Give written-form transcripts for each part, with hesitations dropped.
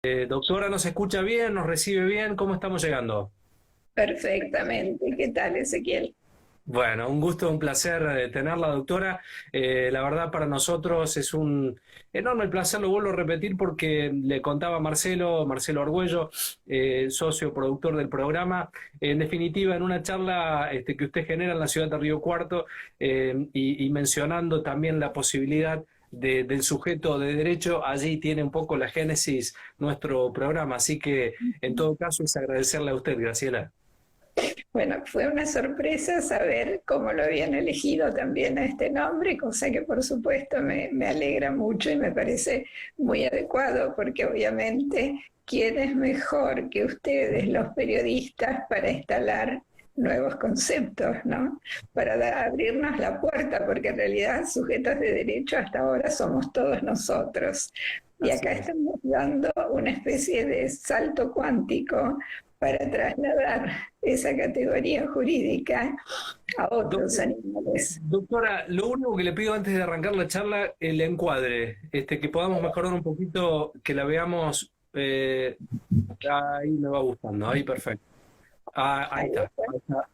Doctora, ¿nos escucha bien? ¿Nos recibe bien? ¿Cómo estamos llegando? Perfectamente. ¿Qué tal, Ezequiel? Bueno, un gusto, un placer tenerla, doctora. La verdad, para nosotros es un enorme placer, lo vuelvo a repetir porque le contaba a Marcelo Argüello, socio productor del programa, en definitiva, en una charla que usted genera en la ciudad de Río Cuarto y mencionando también la posibilidad del sujeto de derecho, allí tiene un poco la génesis nuestro programa, así que en todo caso es agradecerle a usted, Graciela. Bueno, fue una sorpresa saber cómo lo habían elegido también a este nombre, cosa que por supuesto me alegra mucho y me parece muy adecuado, porque obviamente, ¿quién es mejor que ustedes, los periodistas, para instalar nuevos conceptos, ¿no? Para abrirnos la puerta, porque en realidad sujetos de derecho hasta ahora somos todos nosotros. Y Así acá es. estamos dando una especie de salto cuántico para trasladar esa categoría jurídica a otros animales. Doctora, lo único que le pido antes de arrancar la charla, el encuadre, que podamos mejorar un poquito, que la veamos, ahí me va gustando, ahí perfecto. Ah, ahí Ahí está, está.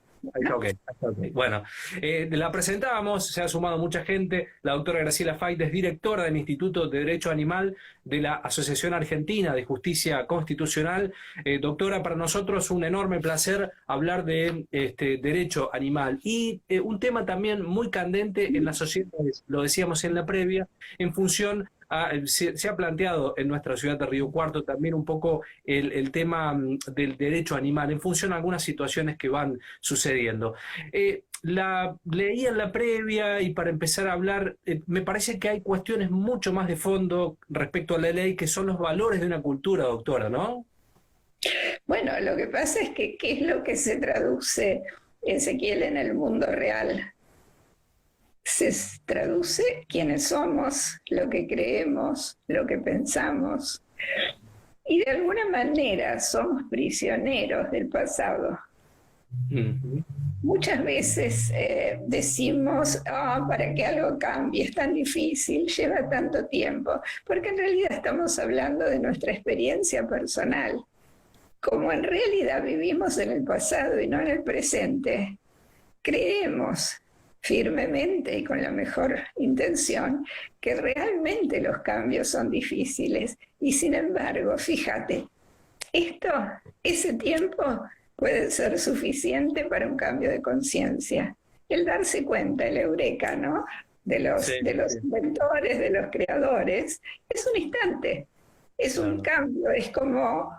ok, ahí está, ok. Bueno, la presentábamos, se ha sumado mucha gente. La doctora Graciela Fait es directora del Instituto de Derecho Animal de la Asociación Argentina de Justicia Constitucional. Doctora, para nosotros un enorme placer hablar de derecho animal y un tema también muy candente en las sociedades, lo decíamos en la previa, en función se ha planteado en nuestra ciudad de Río Cuarto también un poco el tema del derecho animal en función a algunas situaciones que van sucediendo. La leí en la previa y para empezar a hablar, me parece que hay cuestiones mucho más de fondo respecto a la ley que son los valores de una cultura, doctora, ¿no? Bueno, lo que pasa es que ¿qué es lo que se traduce, Ezequiel, en el mundo real? Se traduce quiénes somos, lo que creemos, lo que pensamos. Y de alguna manera somos prisioneros del pasado. Ujú. Muchas veces decimos, para que algo cambie es tan difícil, lleva tanto tiempo, porque en realidad estamos hablando de nuestra experiencia personal. Como en realidad vivimos en el pasado y no en el presente, creemos firmemente y con la mejor intención que realmente los cambios son difíciles. Y sin embargo, fíjate, esto, ese tiempo puede ser suficiente para un cambio de conciencia. El darse cuenta, el eureka, ¿no? Sí, De los sí, inventores, de los creadores, es un instante, es un claro. cambio, es como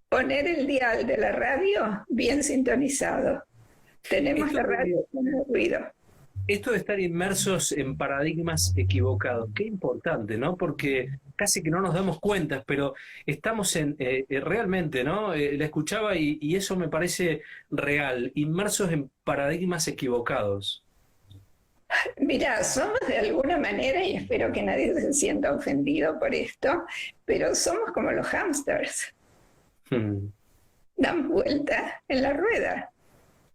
poner el dial de la radio bien sintonizado. Tenemos Esto la radio de, con el ruido. Esto de estar inmersos en paradigmas equivocados, qué importante, ¿no? Porque casi que no nos damos cuenta, pero estamos realmente, ¿no? La escuchaba y eso me parece real, inmersos en paradigmas equivocados. Mira, somos de alguna manera, y espero que nadie se sienta ofendido por esto, pero somos como los hámsters. Mm, Damos vuelta en la rueda,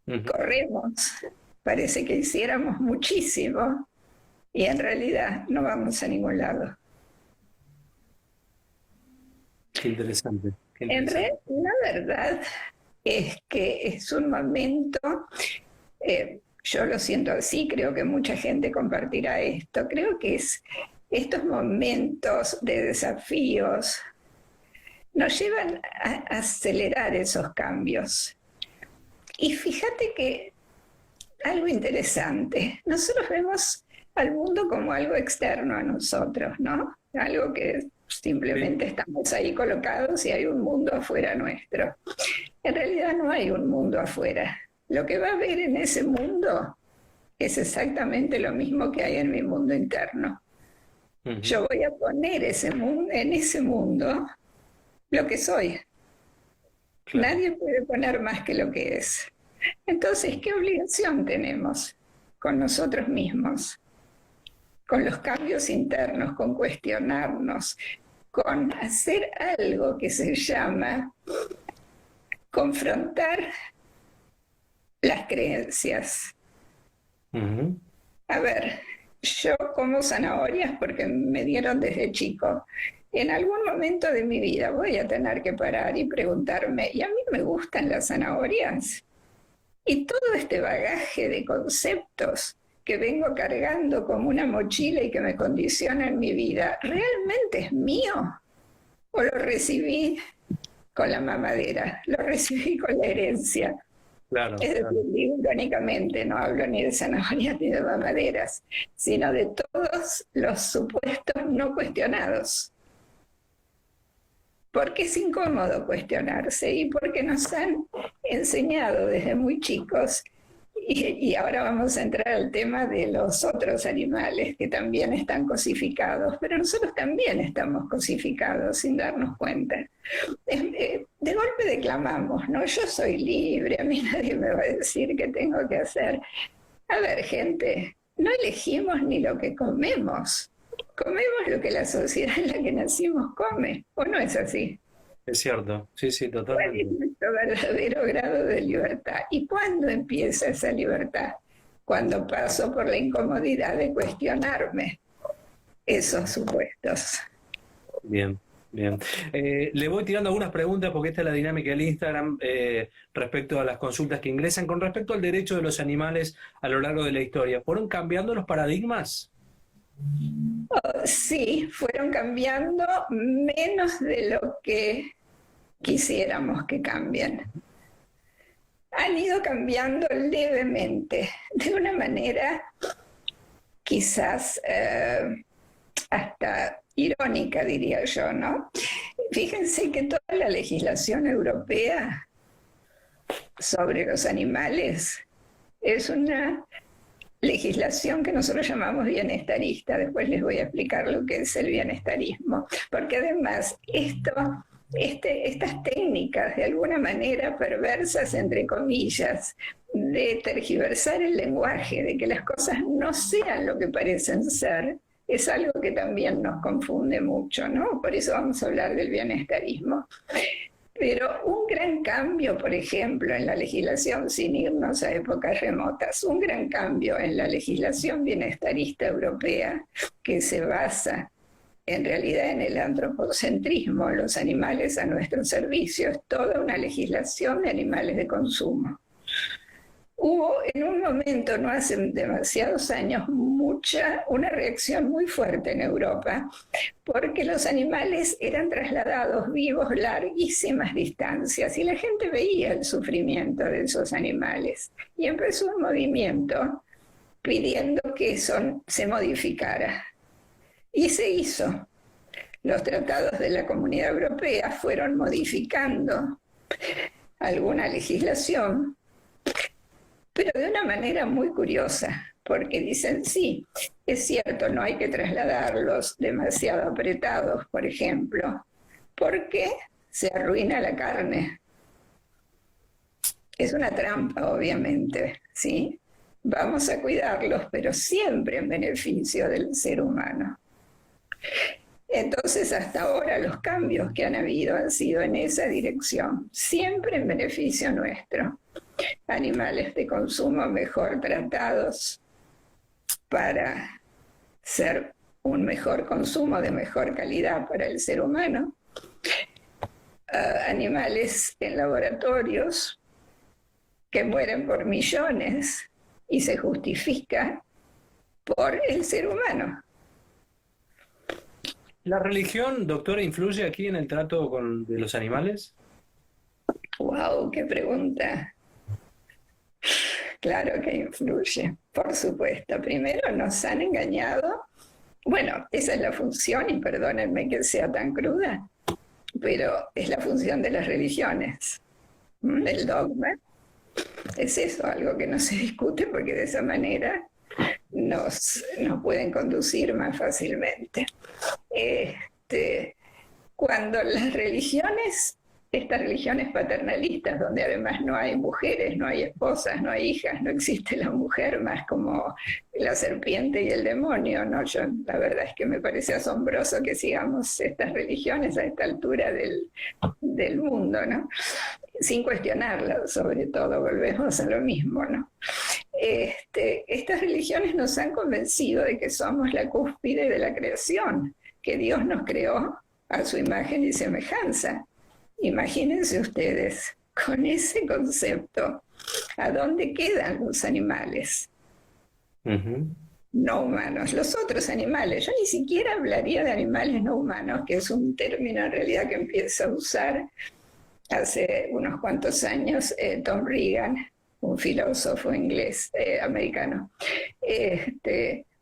ujú. corremos, parece que hiciéramos muchísimo y en realidad no vamos a ningún lado. Qué interesante, qué En interesante. realidad, la verdad es que es un momento, yo lo siento así, creo que mucha gente compartirá esto, creo que es estos momentos de desafíos nos llevan a acelerar esos cambios. Y fíjate que algo interesante, nosotros vemos al mundo como algo externo a nosotros, ¿no? Algo que Sí, simplemente estamos ahí colocados y hay un mundo afuera nuestro. En realidad no hay un mundo afuera. Lo que va a haber en ese mundo es exactamente lo mismo que hay en mi mundo interno. ujú, Yo voy a poner en ese mundo lo que soy. claro. Nadie puede poner más que lo que es. Entonces, ¿qué obligación tenemos con nosotros mismos, con los cambios internos, con cuestionarnos, con hacer algo que se llama confrontar las creencias? Ujú, A ver, yo como zanahorias porque me dieron desde chico. en algún momento de mi vida voy a tener que parar y preguntarme, ¿y a mí me gustan las zanahorias? Y todo este bagaje de conceptos que vengo cargando como una mochila y que me condiciona en mi vida, ¿realmente es mío? ¿O lo recibí con la mamadera? ¿Lo recibí con la herencia? Claro, Es decir, claro. digo irónicamente, no hablo ni de zanahorias ni de mamaderas, sino de todos los supuestos no cuestionados. Porque es incómodo cuestionarse y porque nos han enseñado desde muy chicos, y ahora vamos a entrar al tema de los otros animales que también están cosificados, pero nosotros también estamos cosificados sin darnos cuenta. De golpe declamamos, no, yo soy libre, a mí nadie me va a decir qué tengo que hacer. A ver, gente, no elegimos ni lo que comemos. Comemos lo que la sociedad en la que nacimos come, ¿o no es así? Es cierto, sí, sí, ¿Cuál es totalmente. nuestro verdadero grado de libertad? ¿Y cuándo empieza esa libertad? Cuando paso por la incomodidad de cuestionarme esos supuestos. Bien, bien. Le voy tirando algunas preguntas porque esta es la dinámica del Instagram respecto a las consultas que ingresan. Con respecto al derecho de los animales a lo largo de la historia, ¿fueron cambiando los paradigmas? Sí, fueron cambiando menos de lo que quisiéramos que cambien. Han ido cambiando levemente, de una manera quizás hasta irónica, diría yo, ¿no? Fíjense que toda la legislación europea sobre los animales es una legislación que nosotros llamamos bienestarista. Después les voy a explicar lo que es el bienestarismo, porque además estas técnicas de alguna manera perversas, entre comillas, de tergiversar el lenguaje, de que las cosas no sean lo que parecen ser, es algo que también nos confunde mucho, ¿no? Por eso vamos a hablar del bienestarismo. Pero un gran cambio, por ejemplo, en la legislación, sin irnos a épocas remotas, un gran cambio en la legislación bienestarista europea, que se basa en realidad en el antropocentrismo, los animales a nuestro servicio, es toda una legislación de animales de consumo. Hubo en un momento, no hace demasiados años, una reacción muy fuerte en Europa, porque los animales eran trasladados vivos larguísimas distancias y la gente veía el sufrimiento de esos animales. Y empezó un movimiento pidiendo que eso se modificara. Y se hizo. Los tratados de la Comunidad Europea fueron modificando alguna legislación, pero de una manera muy curiosa, porque dicen, sí, es cierto, no hay que trasladarlos demasiado apretados, por ejemplo, porque se arruina la carne. Es una trampa, obviamente, ¿sí? Vamos a cuidarlos, pero siempre en beneficio del ser humano. Entonces, hasta ahora los cambios que han habido han sido en esa dirección, siempre en beneficio nuestro. Animales de consumo mejor tratados para ser un mejor consumo de mejor calidad para el ser humano. Animales en laboratorios que mueren por millones y se justifica por el ser humano. ¿La religión, doctora, influye aquí en el trato de los animales? ¡Wow! ¡Qué pregunta! Claro que influye, por supuesto. Primero nos han engañado. Bueno, esa es la función, y perdónenme que sea tan cruda, pero es la función de las religiones. El dogma es eso, algo que no se discute porque de esa manera nos pueden conducir más fácilmente. Cuando las religiones, estas religiones paternalistas, donde además no hay mujeres, no hay esposas, no hay hijas, no existe la mujer más como la serpiente y el demonio, ¿no? La verdad es que me parece asombroso que sigamos estas religiones a esta altura del mundo, ¿no? Sin cuestionarlas, sobre todo, volvemos a lo mismo, ¿no? Estas religiones nos han convencido de que somos la cúspide de la creación, que Dios nos creó a su imagen y semejanza. Imagínense ustedes, con ese concepto, ¿a dónde quedan los animales no humanos? Los otros animales, yo ni siquiera hablaría de animales no humanos, que es un término en realidad que empieza a usar hace unos cuantos años Tom Regan, un filósofo inglés, americano.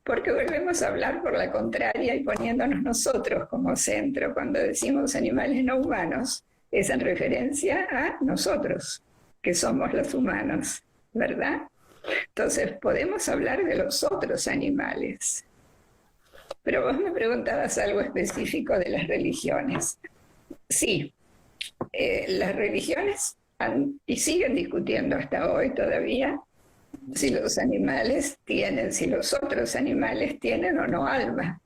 Porque volvemos a hablar por la contraria y poniéndonos nosotros como centro. Cuando decimos animales no humanos, es en referencia a nosotros, que somos los humanos, ¿verdad? Entonces, podemos hablar de los otros animales. Pero vos me preguntabas algo específico de las religiones. Sí, las religiones y siguen discutiendo hasta hoy todavía si los animales tienen, si los otros animales tienen o no alma.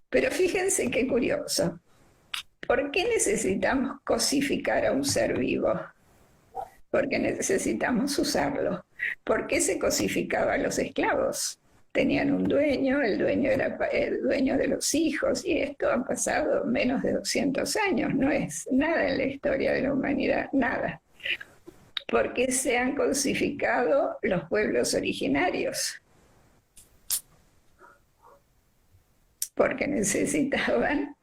Pero fíjense qué curioso. ¿Por qué necesitamos cosificar a un ser vivo? Porque necesitamos usarlo. ¿Por qué se cosificaba a los esclavos? Tenían un dueño, el dueño era el dueño de los hijos, y esto ha pasado menos de 200 años, no es nada en la historia de la humanidad, nada. ¿Por qué se han cosificado los pueblos originarios? Porque necesitaban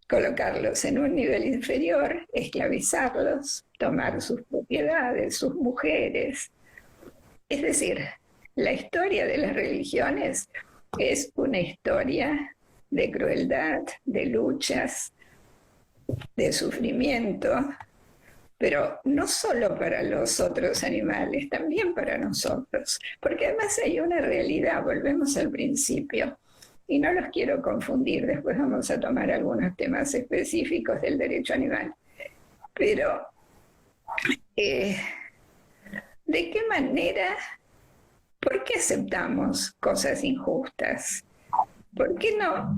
colocarlos en un nivel inferior, esclavizarlos, tomar sus propiedades, sus mujeres. Es decir, la historia de las religiones es una historia de crueldad, de luchas, de sufrimiento, pero no solo para los otros animales, también para nosotros, porque además hay una realidad, volvemos al principio, y no los quiero confundir, después vamos a tomar algunos temas específicos del derecho animal, pero ¿de qué manera, por qué aceptamos cosas injustas? ¿Por qué no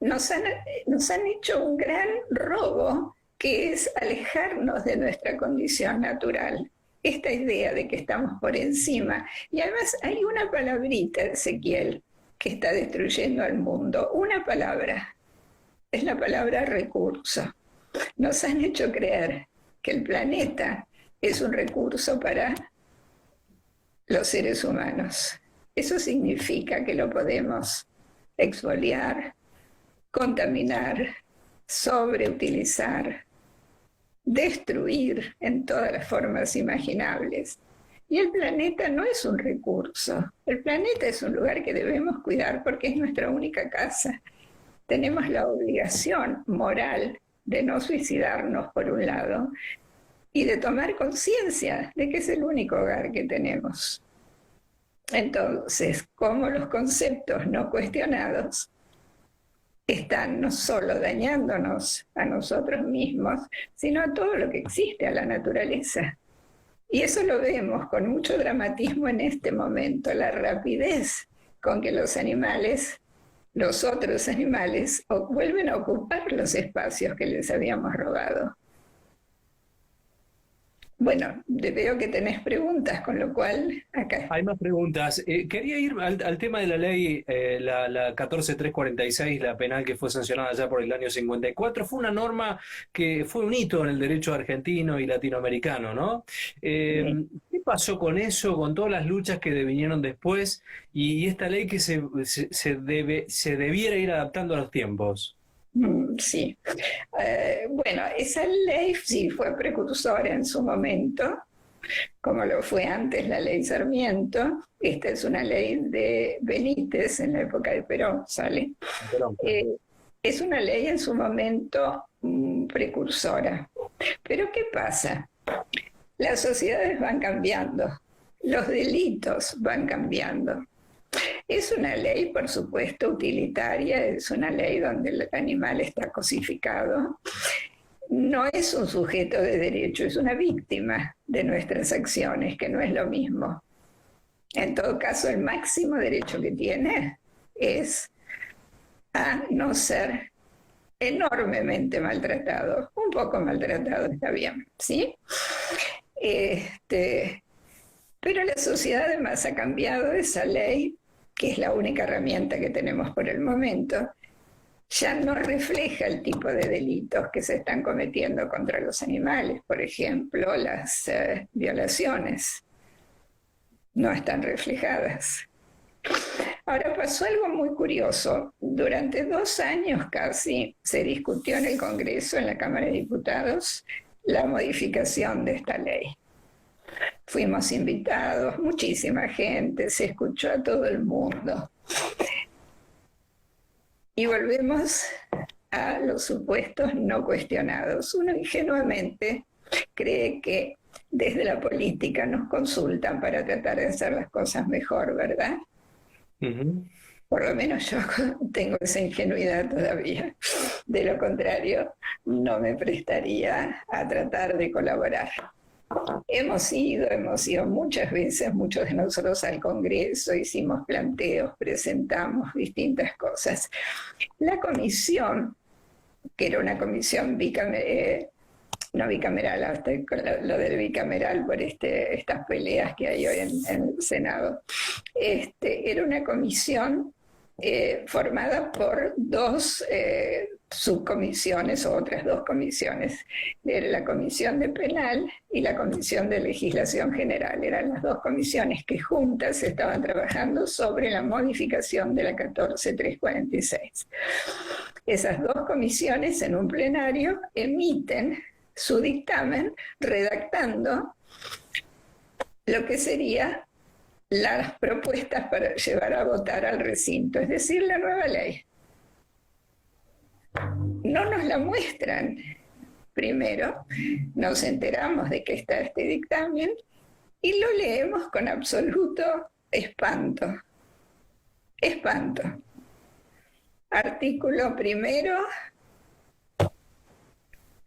nos han hecho un gran robo, que es alejarnos de nuestra condición natural? Esta idea de que estamos por encima. Y además hay una palabrita, Ezequiel, que está destruyendo al mundo. Una palabra. Es la palabra recurso. Nos han hecho creer que el planeta es un recurso para los seres humanos. Eso significa que lo podemos expoliar, contaminar, sobreutilizar, destruir en todas las formas imaginables. Y el planeta no es un recurso. El planeta es un lugar que debemos cuidar porque es nuestra única casa. Tenemos la obligación moral de no suicidarnos, por un lado, y de tomar conciencia de que es el único hogar que tenemos. Entonces, como los conceptos no cuestionados están no solo dañándonos a nosotros mismos, sino a todo lo que existe, a la naturaleza. Y eso lo vemos con mucho dramatismo en este momento, la rapidez con que los animales, los otros animales, vuelven a ocupar los espacios que les habíamos robado. Bueno, veo que tenés preguntas, con lo cual acá. Hay más preguntas. Quería ir al tema de la ley, la 14346, la penal que fue sancionada ya por el año 54. Fue una norma que fue un hito en el derecho argentino y latinoamericano, ¿no? ¿Qué pasó con eso, con todas las luchas que vinieron después y esta ley que se debiera ir adaptando a los tiempos? Sí. Bueno, esa ley sí fue precursora en su momento, como lo fue antes la ley Sarmiento. Esta es una ley de Benítez en la época de Perón, ¿sale? Es una ley en su momento precursora. Pero ¿qué pasa? Las sociedades van cambiando, los delitos van cambiando. Es una ley, por supuesto, utilitaria, es una ley donde el animal está cosificado. No es un sujeto de derecho, es una víctima de nuestras acciones, que no es lo mismo. En todo caso, el máximo derecho que tiene es a no ser enormemente maltratado. Un poco maltratado está bien, ¿sí? Pero la sociedad además ha cambiado esa ley, que es la única herramienta que tenemos por el momento, ya no refleja el tipo de delitos que se están cometiendo contra los animales. Por ejemplo, las violaciones no están reflejadas. Ahora pasó algo muy curioso. Durante 2 años casi se discutió en el Congreso, en la Cámara de Diputados, la modificación de esta ley. Fuimos invitados, muchísima gente, se escuchó a todo el mundo. Y volvemos a los supuestos no cuestionados. Uno ingenuamente cree que desde la política nos consultan para tratar de hacer las cosas mejor, ¿verdad? Por lo menos yo tengo esa ingenuidad todavía. De lo contrario, no me prestaría a tratar de colaborar. Hemos ido muchas veces, muchos de nosotros al Congreso, hicimos planteos, presentamos distintas cosas. La comisión, que era una comisión no bicameral, hasta con lo del bicameral por estas peleas que hay hoy en el Senado, era una comisión formada por 2 subcomisiones o otras 2 comisiones, la Comisión de Penal y la Comisión de Legislación General. Eran las 2 comisiones que juntas estaban trabajando sobre la modificación de la 14346. Esas 2 comisiones en un plenario emiten su dictamen redactando lo que sería las propuestas para llevar a votar al recinto, es decir, la nueva ley. No nos la muestran. Primero, nos enteramos de que está este dictamen y lo leemos con absoluto espanto. Espanto. Artículo primero,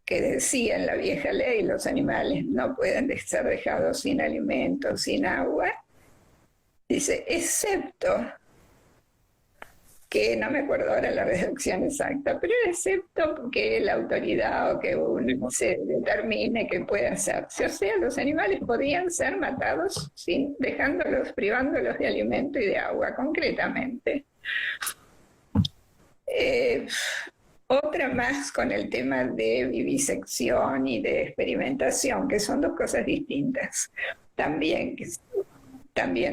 que decía en la vieja ley, los animales no pueden ser dejados sin alimento, sin agua. Dice, excepto, que no me acuerdo ahora la redacción exacta, pero excepto que la autoridad o que uno se determine que puede hacerse. O sea, los animales podían ser matados privándolos de alimento y de agua, concretamente. Otra más con el tema de vivisección y de experimentación, que son 2 cosas distintas. También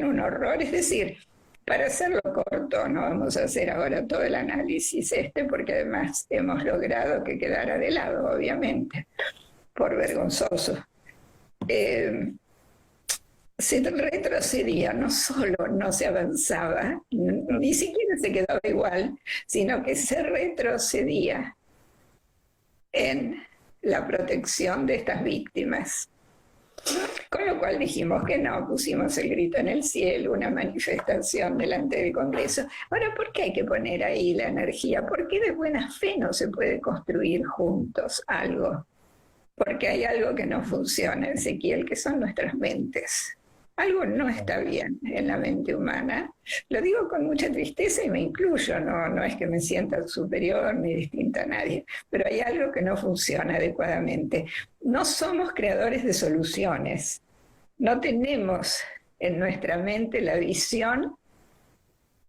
un horror, es decir, para hacerlo corto, no vamos a hacer ahora todo el análisis porque además hemos logrado que quedara de lado, obviamente, por vergonzoso. Se retrocedía, no solo no se avanzaba, ni siquiera se quedaba igual, sino que se retrocedía en la protección de estas víctimas. Con lo cual dijimos que no, pusimos el grito en el cielo, una manifestación delante del Congreso. Ahora, ¿por qué hay que poner ahí la energía? ¿Por qué de buena fe no se puede construir juntos algo? Porque hay algo que no funciona, Ezequiel, que son nuestras mentes. Algo no está bien en la mente humana. Lo digo con mucha tristeza y me incluyo, no es que me sienta superior ni distinta a nadie, pero hay algo que no funciona adecuadamente. No somos creadores de soluciones. No tenemos en nuestra mente la visión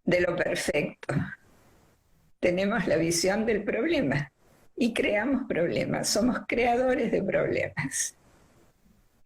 de lo perfecto. Tenemos la visión del problema y creamos problemas. Somos creadores de problemas.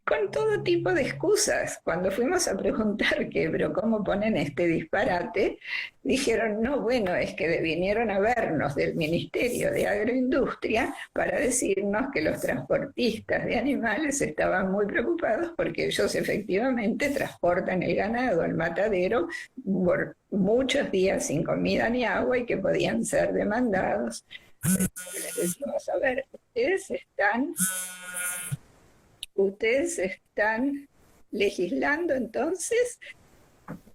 Con todo tipo de excusas. Cuando fuimos a preguntar pero cómo ponen este disparate, dijeron, no, bueno, es que vinieron a vernos del Ministerio de Agroindustria para decirnos que los transportistas de animales estaban muy preocupados porque ellos efectivamente transportan el ganado al matadero por muchos días sin comida ni agua y que podían ser demandados. Les decimos, a ver, ustedes están legislando entonces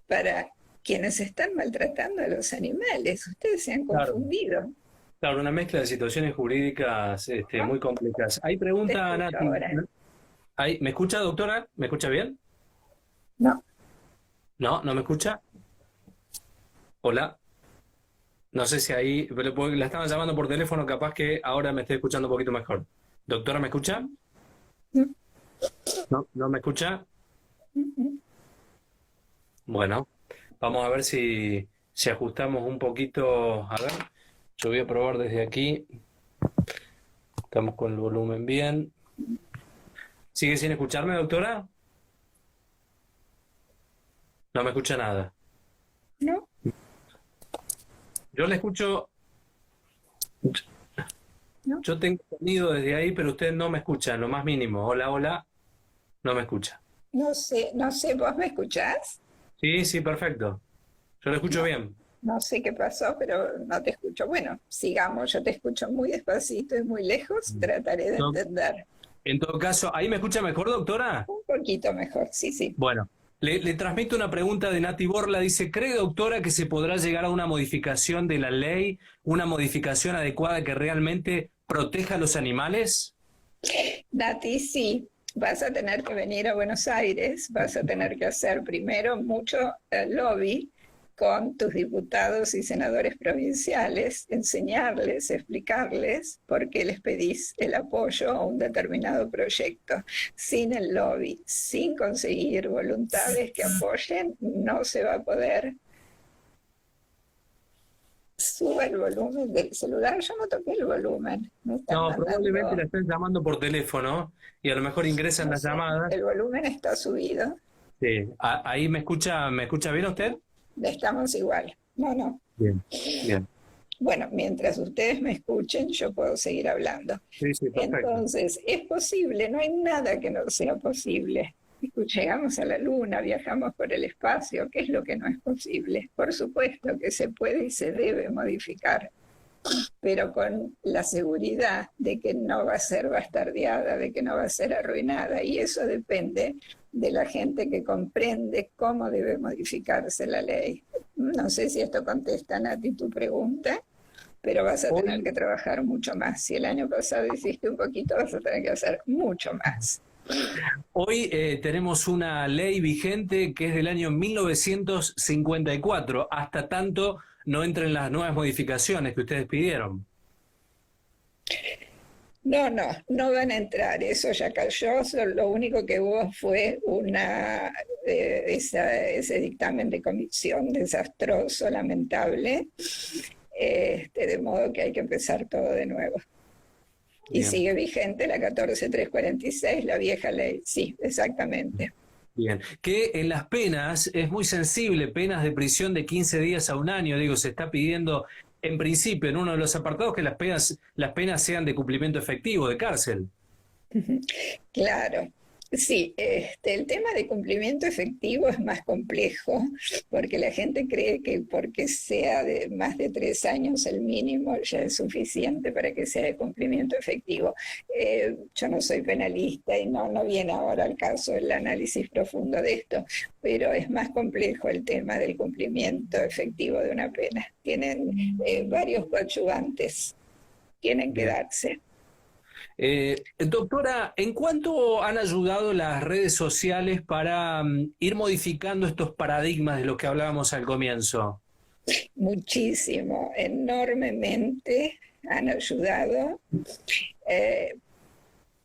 para quienes están maltratando a los animales. Ustedes se han confundido. Claro, una mezcla de situaciones jurídicas muy complejas. Hay pregunta, Nati. ¿Me escucha, doctora? ¿Me escucha bien? No. ¿No? ¿No me escucha? Hola. No sé si ahí, la estaban llamando por teléfono, capaz que ahora me esté escuchando un poquito mejor. Doctora, ¿me escucha? No, ¿no me escucha? Bueno, vamos a ver si ajustamos un poquito. A ver, Yo voy a probar desde aquí. Estamos con el volumen bien. ¿Sigue sin escucharme, doctora? No me escucha nada. ¿No? Yo le escucho. ¿No? Yo tengo sonido desde ahí, pero usted no me escucha, lo más mínimo. Hola, hola, no me escucha. No sé, no sé, ¿vos me escuchás? Sí, sí, perfecto. Yo lo escucho No, bien. no sé qué pasó, pero no te escucho. Bueno, sigamos, yo te escucho muy despacito y muy lejos, trataré de No, entender. en todo caso, ¿ahí me escucha mejor, doctora? Un poquito mejor, sí, sí. Bueno, le transmito una pregunta de Nati Borla. Dice, ¿cree, doctora, que se podrá llegar a una modificación de la ley, una modificación adecuada que realmente proteja a los animales? Nati, sí, vas a tener que venir a Buenos Aires, vas a tener que hacer primero mucho lobby con tus diputados y senadores provinciales, enseñarles, explicarles por qué les pedís el apoyo a un determinado proyecto. Sin el lobby, sin conseguir voluntades que apoyen, no se va a poder. Suba el volumen del celular, yo no toqué el volumen, me están No, probablemente la mandando, estén llamando por teléfono y a lo mejor ingresan no las sé, llamadas. el volumen está subido. Sí. Ahí me escucha bien usted? Estamos igual. No, no. Bien, bien. Bueno, mientras ustedes me escuchen, yo puedo seguir hablando. Sí, sí, perfecto. Entonces, es posible, no hay nada que no sea posible. Llegamos a la luna, viajamos por el espacio, ¿qué es lo que no es posible? Por supuesto que se puede y se debe modificar, pero con la seguridad de que no va a ser bastardeada, de que no va a ser arruinada, y eso depende de la gente que comprende cómo debe modificarse la ley. No sé si esto contesta, Nati, tu pregunta, pero vas a tener Hoy, que trabajar mucho más. Si el año pasado hiciste un poquito, vas a tener que hacer mucho más. hoy tenemos una ley vigente que es del año 1954, hasta tanto no entren las nuevas modificaciones que ustedes pidieron. No, no, no van a entrar, eso ya cayó, lo único que hubo fue ese dictamen de comisión desastroso, lamentable, de modo que hay que empezar todo de nuevo. Y Bien, sigue vigente la 14346, la vieja ley, sí, exactamente. bien. Que en las penas es muy sensible, penas de prisión de 15 días a un año, digo, se está pidiendo en principio en uno de los apartados que las penas sean de cumplimiento efectivo, de cárcel. Claro, sí, el tema de cumplimiento efectivo es más complejo porque la gente cree que porque sea de más de 3 años el mínimo ya es suficiente para que sea de cumplimiento efectivo. Yo no soy penalista y no viene ahora al caso el análisis profundo de esto, pero es más complejo el tema del cumplimiento efectivo de una pena. Tienen varios coadyuvantes, tienen que Bien. darse. Doctora, ¿en cuánto han ayudado las redes sociales para ir modificando estos paradigmas de los que hablábamos al comienzo? Muchísimo, enormemente han ayudado. Eh,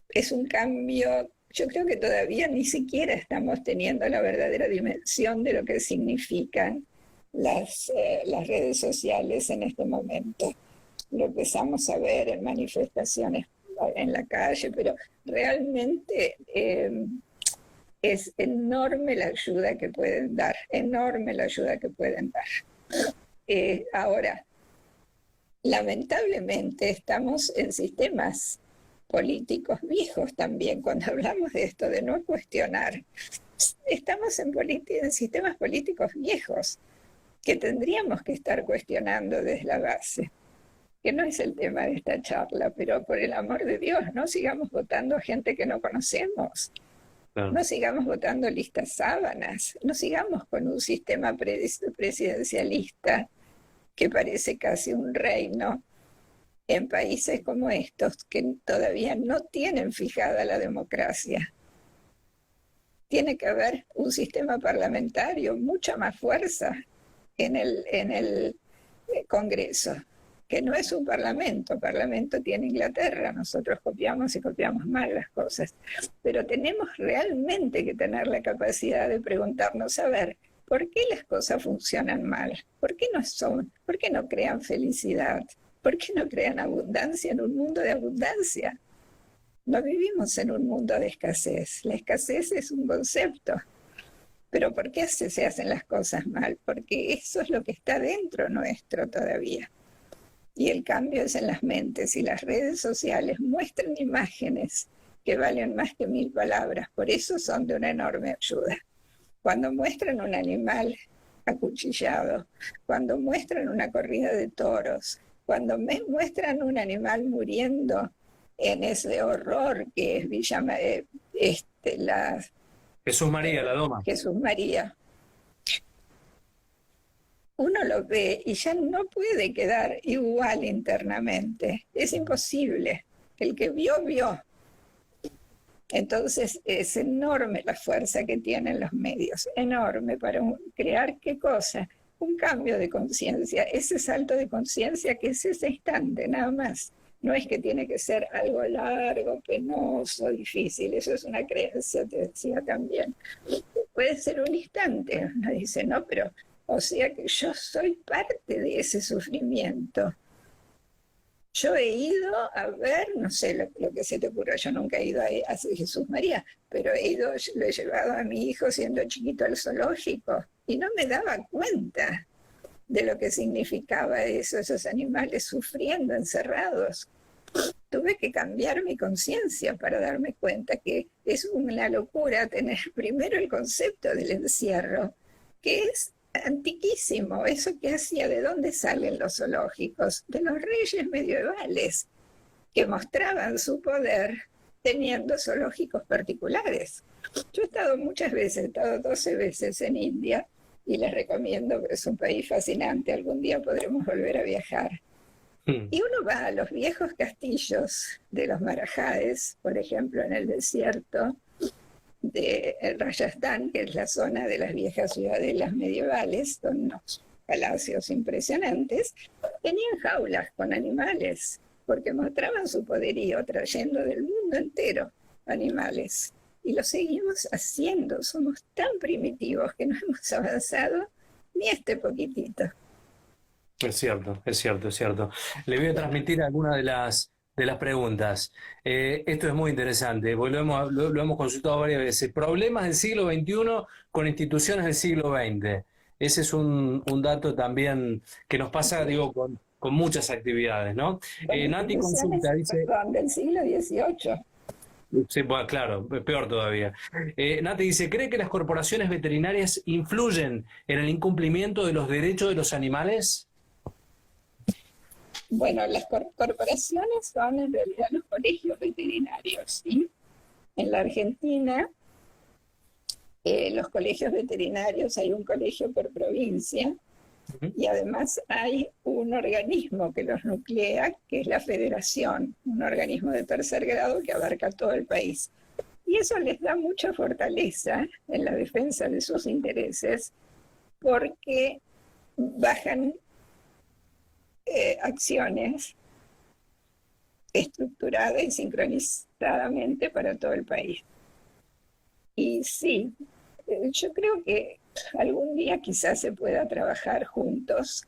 es un cambio, yo creo que todavía ni siquiera estamos teniendo la verdadera dimensión de lo que significan las redes sociales en este momento. Lo empezamos a ver en manifestaciones en la calle, pero realmente es enorme la ayuda que pueden dar, enorme la ayuda que pueden dar. Ahora, lamentablemente estamos en sistemas políticos viejos también. Cuando hablamos de esto, de no cuestionar, estamos en sistemas políticos viejos que tendríamos que estar cuestionando desde la base, que no es el tema de esta charla, pero por el amor de Dios, no sigamos votando a gente que no conocemos. Claro. No sigamos votando listas sábanas, no sigamos con un sistema presidencialista que parece casi un reino en países como estos que todavía no tienen fijada la democracia. Tiene que haber un sistema parlamentario, mucha más fuerza en el Congreso, que no es un parlamento. Parlamento tiene Inglaterra, nosotros copiamos y copiamos mal las cosas. Pero tenemos realmente que tener la capacidad de preguntarnos, a ver, ¿por qué las cosas funcionan mal? ¿Por qué no crean felicidad? ¿Por qué no crean abundancia en un mundo de abundancia? No vivimos en un mundo de escasez. La escasez es un concepto. Pero ¿por qué se hacen las cosas mal? Porque eso es lo que está dentro nuestro todavía. Y el cambio es en las mentes, y las redes sociales muestran imágenes que valen más que 1000 palabras. Por eso son de una enorme ayuda. Cuando muestran un animal acuchillado, cuando muestran una corrida de toros, cuando muestran un animal muriendo en ese horror que es Jesús María, la doma. Jesús María, uno lo ve y ya no puede quedar igual internamente. Es imposible. El que vio, vio. Entonces es enorme la fuerza que tienen los medios, enorme para crear qué cosa, un cambio de conciencia, ese salto de conciencia que es ese instante, nada más. No es que tiene que ser algo largo, penoso, difícil, eso es una creencia, te decía también. Puede ser un instante, uno dice, no, pero o sea que yo soy parte de ese sufrimiento. Yo he ido a ver, no sé lo que se te ocurra, yo nunca he ido a Jesús María, pero lo he llevado a mi hijo siendo chiquito al zoológico y no me daba cuenta de lo que significaba eso, esos animales sufriendo, encerrados. Tuve que cambiar mi conciencia para darme cuenta que es una locura tener primero el concepto del encierro, que es antiquísimo. Eso que hacía, ¿de dónde salen los zoológicos? De los reyes medievales, que mostraban su poder teniendo zoológicos particulares. Yo he estado muchas veces, he estado 12 veces en India, y les recomiendo, porque es un país fascinante, algún día podremos volver a viajar. Y uno va a los viejos castillos de los Marajáes, por ejemplo, en el desierto de Rajasthan, que es la zona de las viejas ciudadelas medievales, son unos palacios impresionantes, tenían jaulas con animales, porque mostraban su poderío, trayendo del mundo entero animales. Y lo seguimos haciendo, somos tan primitivos que no hemos avanzado ni este poquitito. Es cierto, es cierto, es cierto. Le voy a transmitir algunas de las preguntas. Esto es muy interesante, porque lo hemos consultado varias veces. Problemas del siglo XXI con instituciones del siglo XX. Ese es un dato también que nos pasa, digo, con muchas actividades, ¿no? Nati consulta, dice... Del siglo XVIII. Sí, bueno, claro, peor todavía. Nati dice, ¿cree que las corporaciones veterinarias influyen en el incumplimiento de los derechos de los animales? Bueno, las corporaciones son en realidad los colegios veterinarios, ¿sí? En la Argentina, los colegios veterinarios, hay un colegio por provincia, y además hay un organismo que los nuclea, que es la Federación, un organismo de tercer grado que abarca todo el país. Y eso les da mucha fortaleza en la defensa de sus intereses, porque bajan acciones estructuradas y sincronizadamente para todo el país. Y sí, yo creo que algún día quizás se pueda trabajar juntos,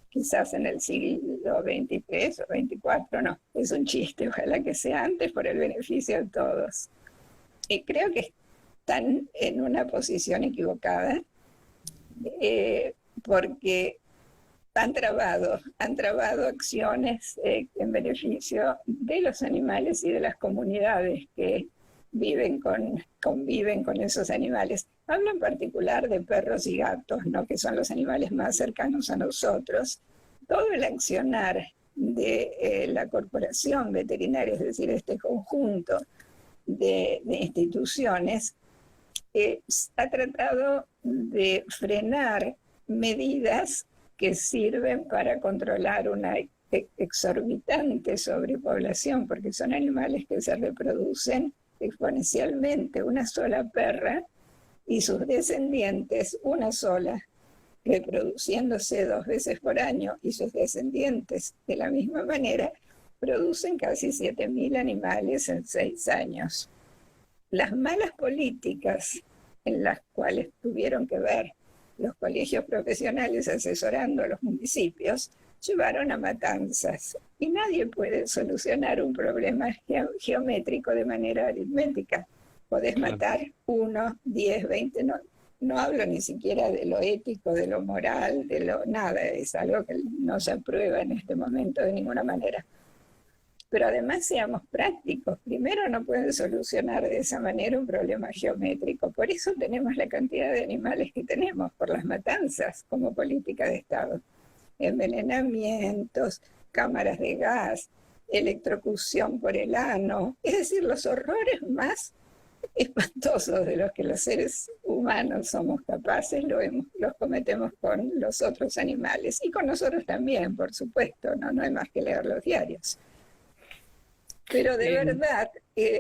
quizás en el siglo XXIII o XXIV, no, es un chiste, ojalá que sea antes por el beneficio de todos. Y creo que están en una posición equivocada, porque han trabado acciones en beneficio de los animales y de las comunidades que conviven con esos animales. Hablo en particular de perros y gatos, ¿no? Que son los animales más cercanos a nosotros. Todo el accionar de la corporación veterinaria, es decir, este conjunto de instituciones, ha tratado de frenar medidas que sirven para controlar una exorbitante sobrepoblación, porque son animales que se reproducen exponencialmente. Una sola perra y sus descendientes, una sola, reproduciéndose 2 veces por año, y sus descendientes de la misma manera, producen casi 7.000 animales en 6 años. Las malas políticas en las cuales tuvieron que ver los colegios profesionales asesorando a los municipios llevaron a matanzas. Y nadie puede solucionar un problema geométrico de manera aritmética. Podés matar 1, 10, 20, no hablo ni siquiera de lo ético, de lo moral, de lo nada, es algo que no se aprueba en este momento de ninguna manera. Pero además seamos prácticos. Primero, no pueden solucionar de esa manera un problema geométrico. Por eso tenemos la cantidad de animales que tenemos, por las matanzas como política de Estado. Envenenamientos, cámaras de gas, electrocución por el ano. Es decir, los horrores más espantosos de los que los seres humanos somos capaces, los cometemos con los otros animales. Y con nosotros también, por supuesto, no hay más que leer los diarios. Pero de verdad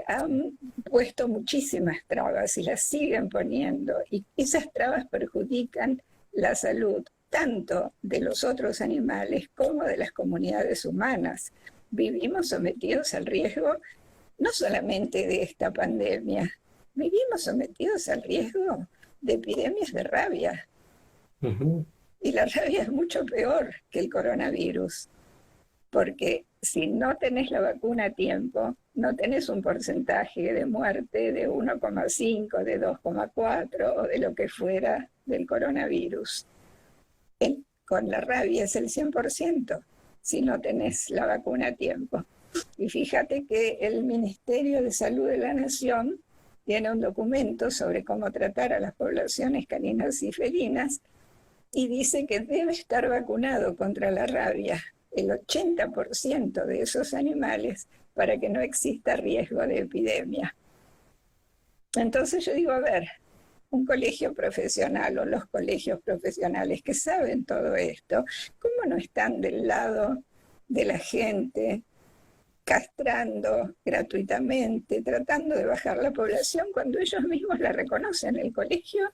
han puesto muchísimas trabas y las siguen poniendo, y esas trabas perjudican la salud tanto de los otros animales como de las comunidades humanas. Vivimos sometidos al riesgo no solamente de esta pandemia, vivimos sometidos al riesgo de epidemias de rabia. Ujú. Y la rabia es mucho peor que el coronavirus, porque si no tenés la vacuna a tiempo, no tenés un porcentaje de muerte de 1,5, de 2,4 o de lo que fuera del coronavirus. Con la rabia es el 100% si no tenés la vacuna a tiempo. Y fíjate que el Ministerio de Salud de la Nación tiene un documento sobre cómo tratar a las poblaciones caninas y felinas y dice que debe estar vacunado contra la rabia el 80% de esos animales para que no exista riesgo de epidemia. Entonces yo digo, a ver, un colegio profesional o los colegios profesionales que saben todo esto, ¿cómo no están del lado de la gente, castrando gratuitamente, tratando de bajar la población cuando ellos mismos la reconocen? El colegio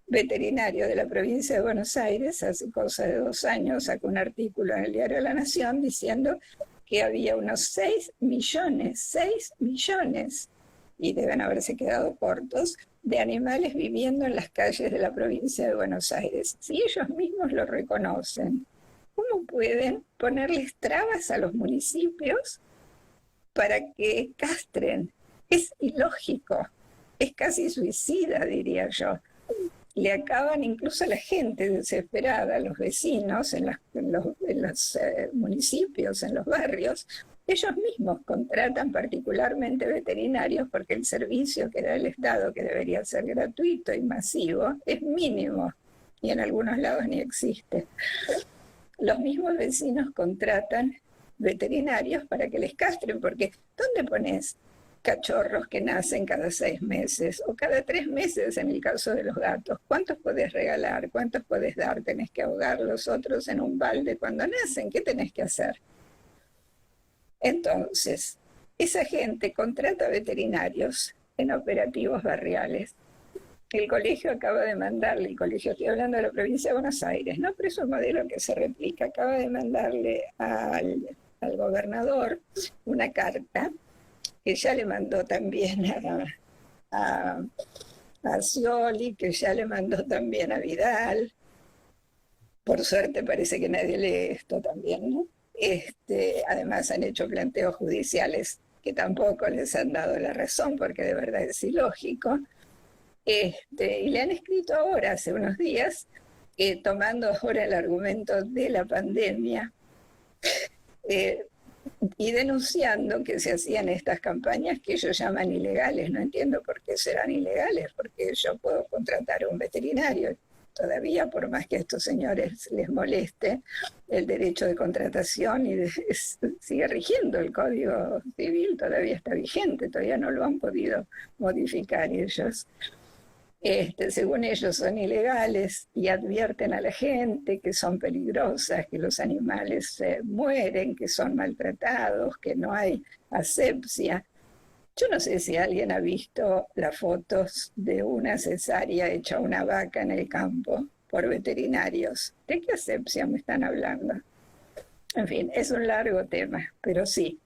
veterinario de la provincia de Buenos Aires hace cosa de 2 años sacó un artículo en el diario La Nación diciendo que había unos 6 millones, y deben haberse quedado cortos, de animales viviendo en las calles de la provincia de Buenos Aires. Si ellos mismos lo reconocen, ¿cómo pueden ponerles trabas a los municipios para que castren? Es ilógico, es casi suicida, diría yo. Le acaban incluso a la gente desesperada, a los vecinos en los municipios, en los barrios. Ellos mismos contratan particularmente veterinarios porque el servicio que da el Estado, que debería ser gratuito y masivo, es mínimo y en algunos lados ni existe. Los mismos vecinos contratan veterinarios para que les castren, porque ¿dónde pones cachorros que nacen cada 6 meses o cada 3 meses en el caso de los gatos? ¿Cuántos podés regalar? ¿Cuántos podés dar? ¿Tenés que ahogar los otros en un balde cuando nacen? ¿Qué tenés que hacer? Entonces, esa gente contrata veterinarios en operativos barriales. El colegio acaba de mandarle, el colegio, estoy hablando de la provincia de Buenos Aires, ¿no? Pero es un modelo que se replica. Acaba de mandarle al gobernador una carta que ya le mandó también a Scioli, que ya le mandó también a Vidal. Por suerte parece que nadie lee esto también, ¿no? Además han hecho planteos judiciales que tampoco les han dado la razón, porque de verdad es ilógico. Y le han escrito ahora, hace unos días, tomando ahora el argumento de la pandemia, y denunciando que se hacían estas campañas que ellos llaman ilegales. No entiendo por qué serán ilegales, porque yo puedo contratar a un veterinario. Todavía, por más que a estos señores les moleste, el derecho de contratación sigue rigiendo. El Código Civil todavía está vigente, todavía no lo han podido modificar ellos. Según ellos son ilegales y advierten a la gente que son peligrosas, que los animales mueren, que son maltratados, que no hay asepsia. Yo no sé si alguien ha visto las fotos de una cesárea hecha a una vaca en el campo por veterinarios. ¿De qué asepsia me están hablando? En fin, es un largo tema, pero sí.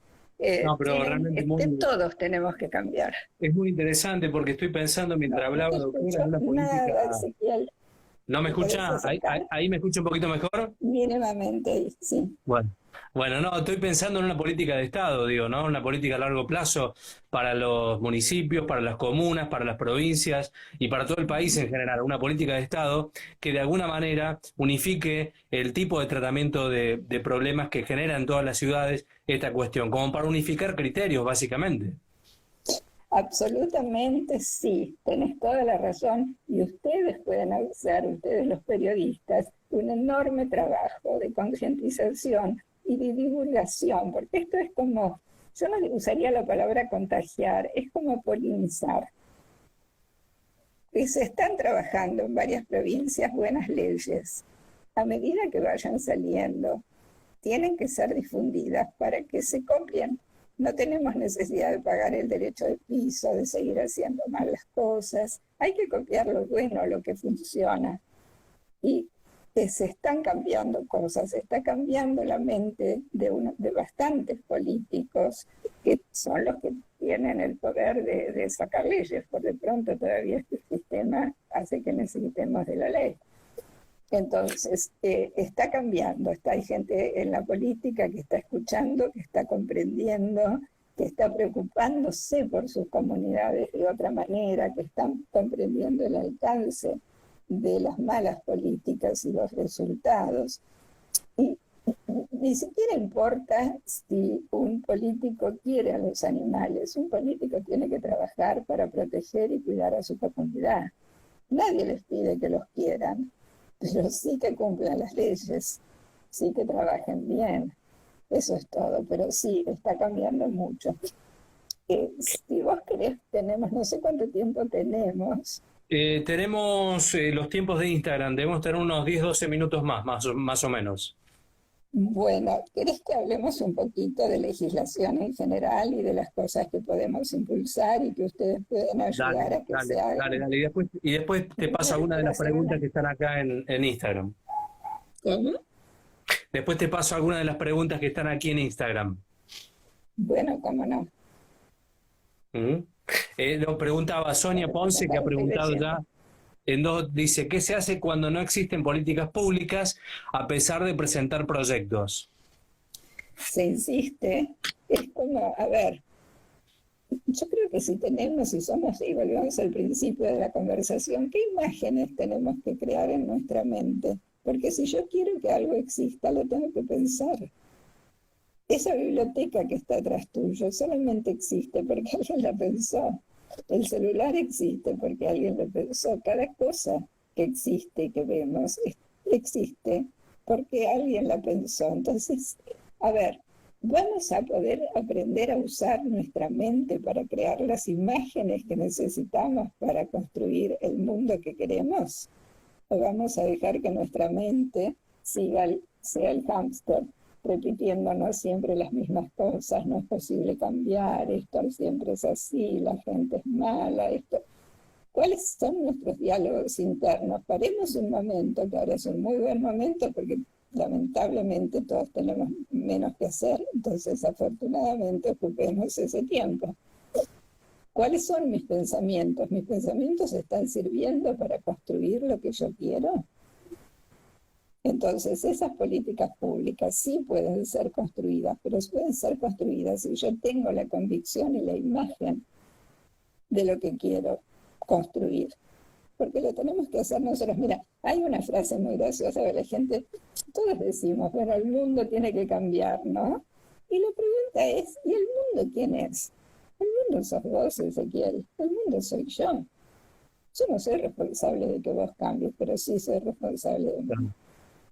No, pero realmente todos tenemos que cambiar. es muy interesante porque estoy pensando mientras hablaba, doctora, en una política. Nada, Ezequiel. ¿No me ¿Me podés escucha? acercar? Ahí me escucha un poquito mejor. Mínimamente, sí. Bueno, bueno, no, estoy pensando en una política de Estado, digo, ¿no? Una política a largo plazo para los municipios, para las comunas, para las provincias y para todo el país en general. Una política de Estado que de alguna manera unifique el tipo de tratamiento de problemas que generan todas las ciudades esta cuestión, como para unificar criterios, básicamente. Absolutamente sí, tenés toda la razón y ustedes pueden hacer, ustedes los periodistas, un enorme trabajo de concientización y de divulgación, porque esto es como, yo no usaría la palabra contagiar, es como polinizar. Y se están trabajando en varias provincias buenas leyes. A medida que vayan saliendo, tienen que ser difundidas para que se copien. No tenemos necesidad de pagar el derecho de piso, de seguir haciendo mal las cosas. Hay que copiar lo bueno, lo que funciona. Y se están cambiando cosas, se está cambiando la mente de bastantes políticos que son los que tienen el poder de sacar leyes. Por de pronto todavía este sistema hace que necesitemos de la ley. Entonces, está cambiando, hay gente en la política que está escuchando, que está comprendiendo, que está preocupándose por sus comunidades de otra manera, que están comprendiendo el alcance de las malas políticas y los resultados. Y ni siquiera importa si un político quiere a los animales, un político tiene que trabajar para proteger y cuidar a su comunidad. Nadie les pide que los quieran, pero sí que cumplan las leyes, sí que trabajen bien. Eso es todo, pero sí, está cambiando mucho. Si vos querés, tenemos, no sé cuánto tiempo tenemos. Tenemos los tiempos de Instagram, debemos tener unos 10, 12 minutos más o menos. Bueno, ¿querés que hablemos un poquito de legislación en general y de las cosas que podemos impulsar y que ustedes pueden ayudar a que se hagan? Dale. Y después te paso alguna de Para las hacer preguntas una... que están acá en Instagram. ¿Cómo? Después te paso alguna de las preguntas que están aquí en Instagram. Bueno, cómo no. ¿Mm? Lo preguntaba Sonia Bueno, Ponce, que ha estoy preguntado leyendo. ya dice, ¿qué se hace cuando no existen políticas públicas a pesar de presentar proyectos? Se insiste, es como, a ver, yo creo que si tenemos, si somos, y volvemos al principio de la conversación, ¿qué imágenes tenemos que crear en nuestra mente? Porque si yo quiero que algo exista, lo tengo que pensar. Esa biblioteca que está atrás tuyo solamente existe porque alguien la pensó. El celular existe porque alguien lo pensó. Cada cosa que existe y que vemos existe porque alguien la pensó. Entonces, a ver, ¿vamos a poder aprender a usar nuestra mente para crear las imágenes que necesitamos para construir el mundo que queremos? ¿O vamos a dejar que nuestra mente sea el hámster, repitiéndonos siempre las mismas cosas? No es posible cambiar, esto siempre es así, la gente es mala, esto. ¿Cuáles son nuestros diálogos internos? Paremos un momento, que ahora es un muy buen momento porque lamentablemente todos tenemos menos que hacer, entonces afortunadamente ocupemos ese tiempo. ¿Cuáles son mis pensamientos? ¿Mis pensamientos están sirviendo para construir lo que yo quiero? Entonces, esas políticas públicas sí pueden ser construidas, pero pueden ser construidas si yo tengo la convicción y la imagen de lo que quiero construir. Porque lo tenemos que hacer nosotros. Mira, hay una frase muy graciosa de la gente, todos decimos, bueno, el mundo tiene que cambiar, ¿no? Y la pregunta es, ¿y el mundo quién es? El mundo sos vos, Ezequiel, el mundo soy yo. Yo no soy responsable de que vos cambies, pero sí soy responsable de mí.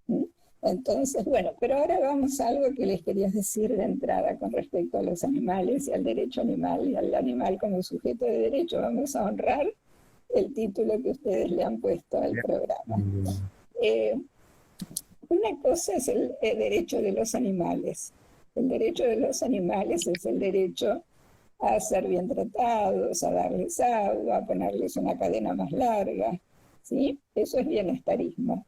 ¿Mm? Entonces, bueno, pero ahora vamos a algo que les quería decir de entrada con respecto a los animales y al derecho animal y al animal como sujeto de derecho. Vamos a honrar el título que ustedes le han puesto al programa. Una cosa es el derecho de los animales. El derecho de los animales es el derecho a ser bien tratados, a darles agua, a ponerles una cadena más larga, ¿sí? Eso es bienestarismo,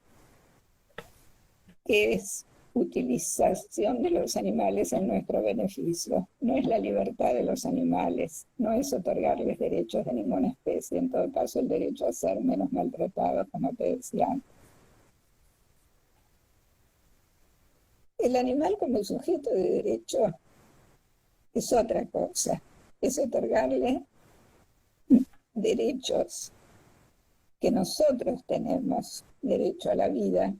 que es utilización de los animales en nuestro beneficio. No es la libertad de los animales, no es otorgarles derechos de ninguna especie, en todo caso el derecho a ser menos maltratados, como te decía antes. El animal como sujeto de derecho es otra cosa, es otorgarle derechos que nosotros tenemos, derecho a la vida,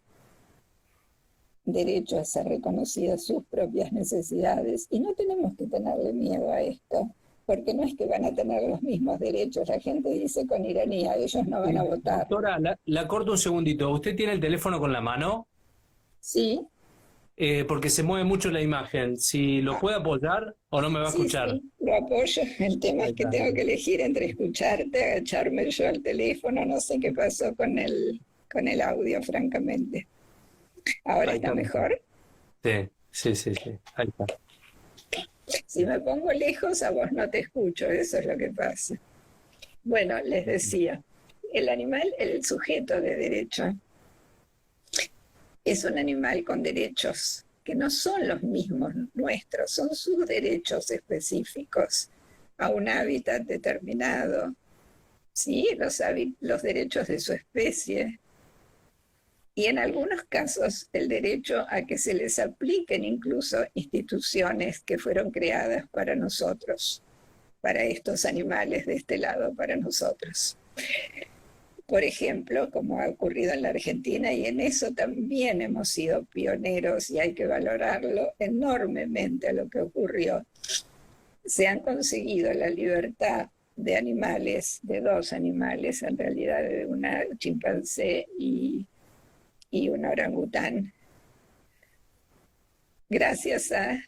derecho a ser reconocidas sus propias necesidades, y no tenemos que tenerle miedo a esto, porque no es que van a tener los mismos derechos. La gente dice con ironía, ellos no van a votar. Doctora, la corto un segundito. ¿Usted tiene el teléfono con la mano? Sí, Porque se mueve mucho la imagen. Si lo puede apoyar o no me va a sí, escuchar. sí, lo apoyo. El tema Ahí es que está. tengo que elegir entre escucharte, agacharme yo al teléfono, no sé qué pasó con el audio, francamente. ¿Ahora Ahí está está mejor. mejor? Sí. Ahí está. Si me pongo lejos, a vos no te escucho, eso es lo que pasa. Bueno, les decía, el animal, el sujeto de derecho, es un animal con derechos que no son los mismos nuestros, son sus derechos específicos a un hábitat determinado, ¿sí? Los derechos de su especie, y en algunos casos el derecho a que se les apliquen incluso instituciones que fueron creadas para nosotros, para estos animales de este lado, para nosotros. Por ejemplo, como ha ocurrido en la Argentina, y en eso también hemos sido pioneros y hay que valorarlo enormemente a lo que ocurrió. Se han conseguido la libertad de animales, de dos animales, en realidad de una chimpancé y un orangután, gracias a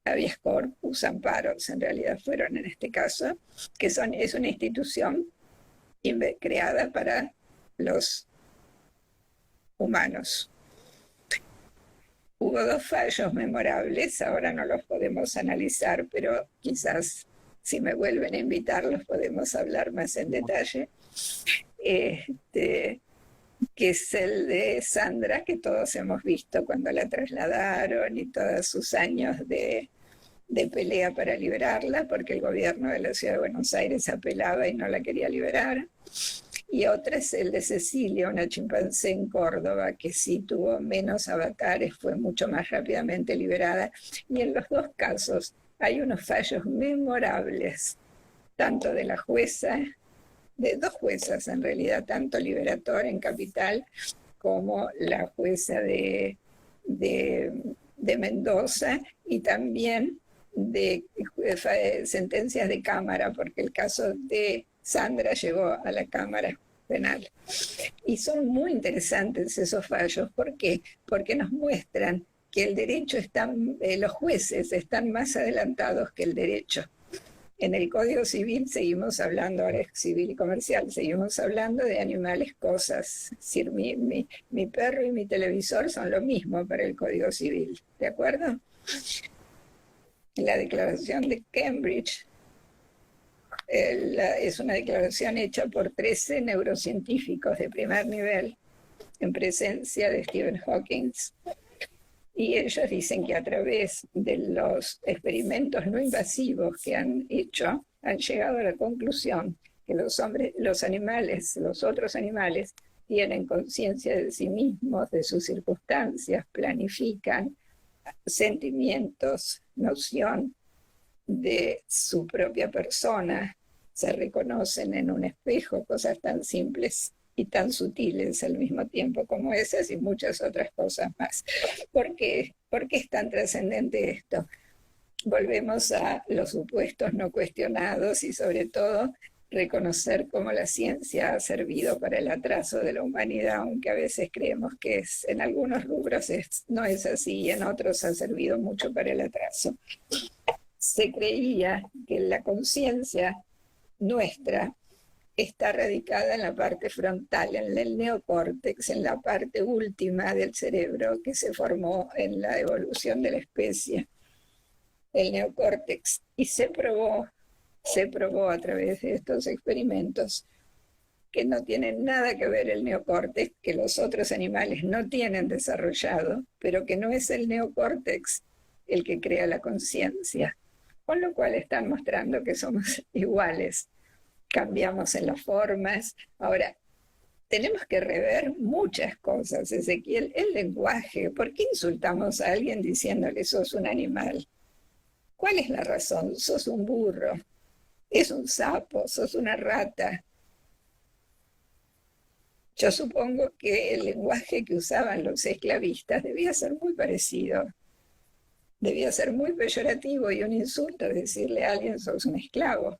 habeas corpus, amparos, en realidad fueron en este caso, que es una institución creada para los humanos. Hubo dos fallos memorables, ahora no los podemos analizar, pero quizás si me vuelven a invitar los podemos hablar más en detalle. Que es el de Sandra, que todos hemos visto cuando la trasladaron y todos sus años de pelea para liberarla, porque el gobierno de la Ciudad de Buenos Aires apelaba y no la quería liberar. Y otra es el de Cecilia, una chimpancé en Córdoba, que sí tuvo menos avatares, fue mucho más rápidamente liberada. Y en los dos casos hay unos fallos memorables, tanto de la jueza, de dos juezas en realidad, tanto Liberator en Capital como la jueza de Mendoza, y también de sentencias de Cámara, porque el caso de Sandra llegó a la Cámara Penal. Y son muy interesantes esos fallos. ¿Por qué? Porque nos muestran que el derecho los jueces están más adelantados que el derecho. En el Código Civil seguimos hablando, ahora es civil y comercial, seguimos hablando de animales, cosas. Es decir, mi perro y mi televisor son lo mismo para el Código Civil, ¿de acuerdo? La Declaración de Cambridge es una declaración hecha por 13 neurocientíficos de primer nivel en presencia de Stephen Hawking, y ellos dicen que a través de los experimentos no invasivos que han hecho, han llegado a la conclusión que los otros animales, tienen conciencia de sí mismos, de sus circunstancias, planifican, sentimientos, noción de su propia persona, se reconocen en un espejo, cosas tan simples y tan sutiles al mismo tiempo como esas y muchas otras cosas más. ¿Por qué es tan trascendente esto? Volvemos a los supuestos no cuestionados y sobre todo reconocer cómo la ciencia ha servido para el atraso de la humanidad, aunque a veces creemos que en algunos rubros no es así y en otros ha servido mucho para el atraso. Se creía que la conciencia nuestra está radicada en la parte frontal, en el neocórtex, en la parte última del cerebro que se formó en la evolución de la especie, el neocórtex. Y se probó a través de estos experimentos que no tienen nada que ver el neocórtex, que los otros animales no tienen desarrollado, pero que no es el neocórtex el que crea la conciencia. Con lo cual están mostrando que somos iguales. Cambiamos en las formas. Ahora, tenemos que rever muchas cosas, Ezequiel. El lenguaje, ¿por qué insultamos a alguien diciéndole sos un animal? ¿Cuál es la razón? Sos un burro, es un sapo, sos una rata. Yo supongo que el lenguaje que usaban los esclavistas debía ser muy parecido. Debía ser muy peyorativo y un insulto decirle a alguien sos un esclavo.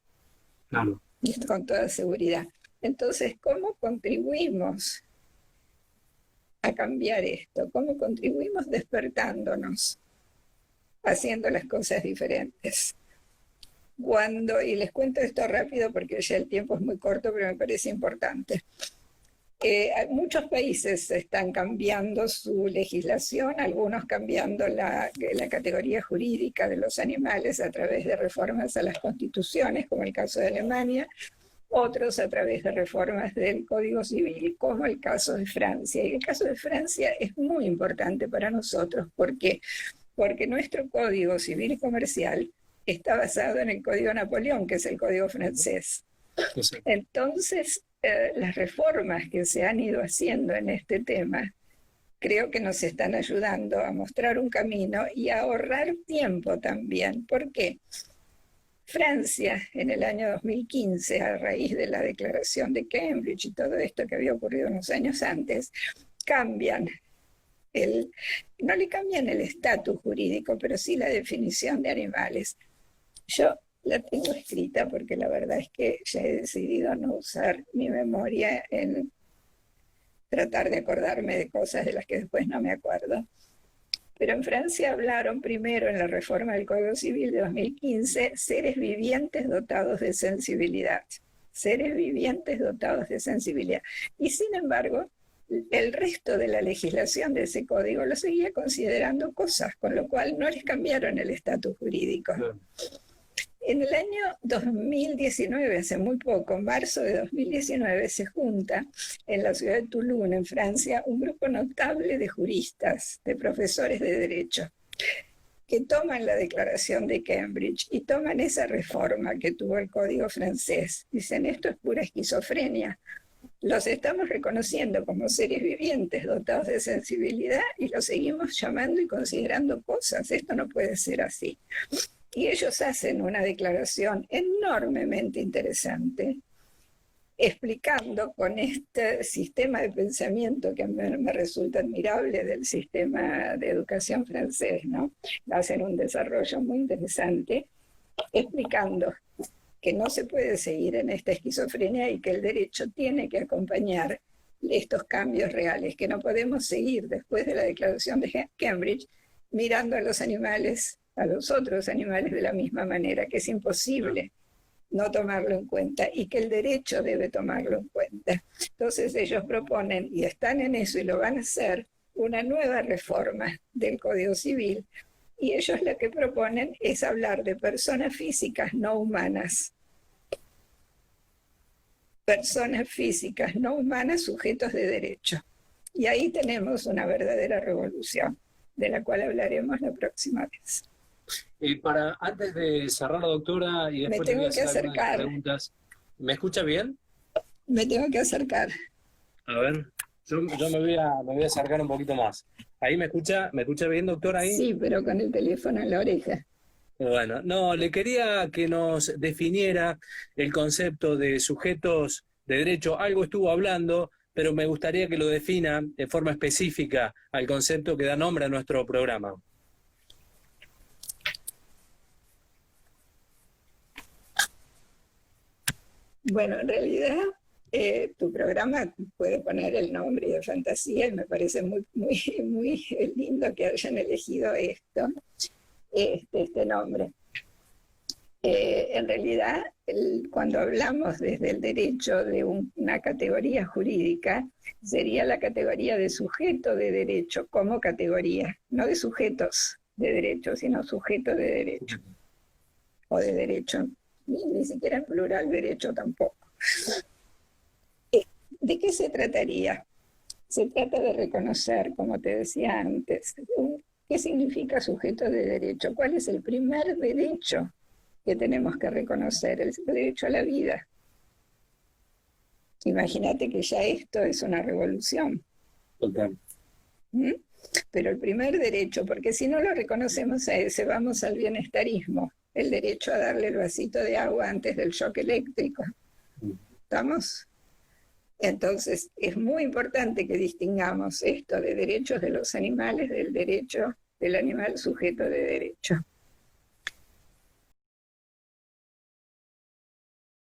Claro. Y esto con toda seguridad. Entonces, ¿cómo contribuimos a cambiar esto? ¿Cómo contribuimos despertándonos, haciendo las cosas diferentes? Y les cuento esto rápido porque ya el tiempo es muy corto, pero me parece importante. Muchos países están cambiando su legislación, algunos cambiando la categoría jurídica de los animales a través de reformas a las constituciones, como el caso de Alemania, otros a través de reformas del Código Civil, como el caso de Francia. Y el caso de Francia es muy importante para nosotros. ¿Por qué? Porque nuestro Código Civil y Comercial está basado en el Código Napoleón, que es el Código francés. Entonces, las reformas que se han ido haciendo en este tema creo que nos están ayudando a mostrar un camino y a ahorrar tiempo también. ¿Por qué? Francia, en el año 2015, a raíz de la declaración de Cambridge y todo esto que había ocurrido unos años antes, no le cambian el estatus jurídico, pero sí la definición de animales. Yo la tengo escrita porque la verdad es que ya he decidido no usar mi memoria en tratar de acordarme de cosas de las que después no me acuerdo. Pero en Francia hablaron primero en la reforma del Código Civil de 2015 seres vivientes dotados de sensibilidad. Seres vivientes dotados de sensibilidad. Y sin embargo, el resto de la legislación de ese código lo seguía considerando cosas, con lo cual no les cambiaron el estatus jurídico. En el año 2019, hace muy poco, en marzo de 2019, se junta en la ciudad de Toulon, en Francia, un grupo notable de juristas, de profesores de derecho, que toman la declaración de Cambridge y toman esa reforma que tuvo el Código francés. Dicen, esto es pura esquizofrenia. Los estamos reconociendo como seres vivientes dotados de sensibilidad y los seguimos llamando y considerando cosas. Esto no puede ser así. Y ellos hacen una declaración enormemente interesante, explicando con este sistema de pensamiento que me resulta admirable del sistema de educación francés, ¿no? Hacen un desarrollo muy interesante, explicando que no se puede seguir en esta esquizofrenia y que el derecho tiene que acompañar estos cambios reales, que no podemos seguir después de la declaración de Cambridge mirando a los animales, a los otros animales de la misma manera, que es imposible no tomarlo en cuenta y que el derecho debe tomarlo en cuenta. Entonces ellos proponen, y están en eso y lo van a hacer, una nueva reforma del Código Civil, y ellos lo que proponen es hablar de personas físicas no humanas. Personas físicas no humanas sujetos de derecho. Y ahí tenemos una verdadera revolución, de la cual hablaremos la próxima vez. Antes de cerrar, doctora, y después me tengo que acercar. Preguntas. ¿Me escucha bien? Me tengo que acercar. A ver, yo me voy a acercar un poquito más. ¿Ahí me escucha bien, doctora? ¿Ahí? Sí, pero con el teléfono en la oreja. Bueno, no, le quería que nos definiera el concepto de sujetos de derecho. Algo estuvo hablando, pero me gustaría que lo defina de forma específica al concepto que da nombre a nuestro programa. Bueno, en realidad tu programa puede poner el nombre de fantasía y me parece muy, muy, muy lindo que hayan elegido este nombre. En realidad, cuando hablamos desde el derecho de una categoría jurídica, sería la categoría de sujeto de derecho como categoría, no de sujetos de derecho, sino sujeto de derecho o de derecho. Ni siquiera en plural derecho tampoco. ¿De qué se trataría? Se trata de reconocer, como te decía antes, qué significa sujeto de derecho, cuál es el primer derecho que tenemos que reconocer, el derecho a la vida. Imagínate que ya esto es una revolución. Total. ¿Mm? Pero el primer derecho, porque si no lo reconocemos a ese, vamos al bienestarismo, el derecho a darle el vasito de agua antes del shock eléctrico. ¿Estamos? Entonces, es muy importante que distingamos esto de derechos de los animales del derecho del animal sujeto de derecho.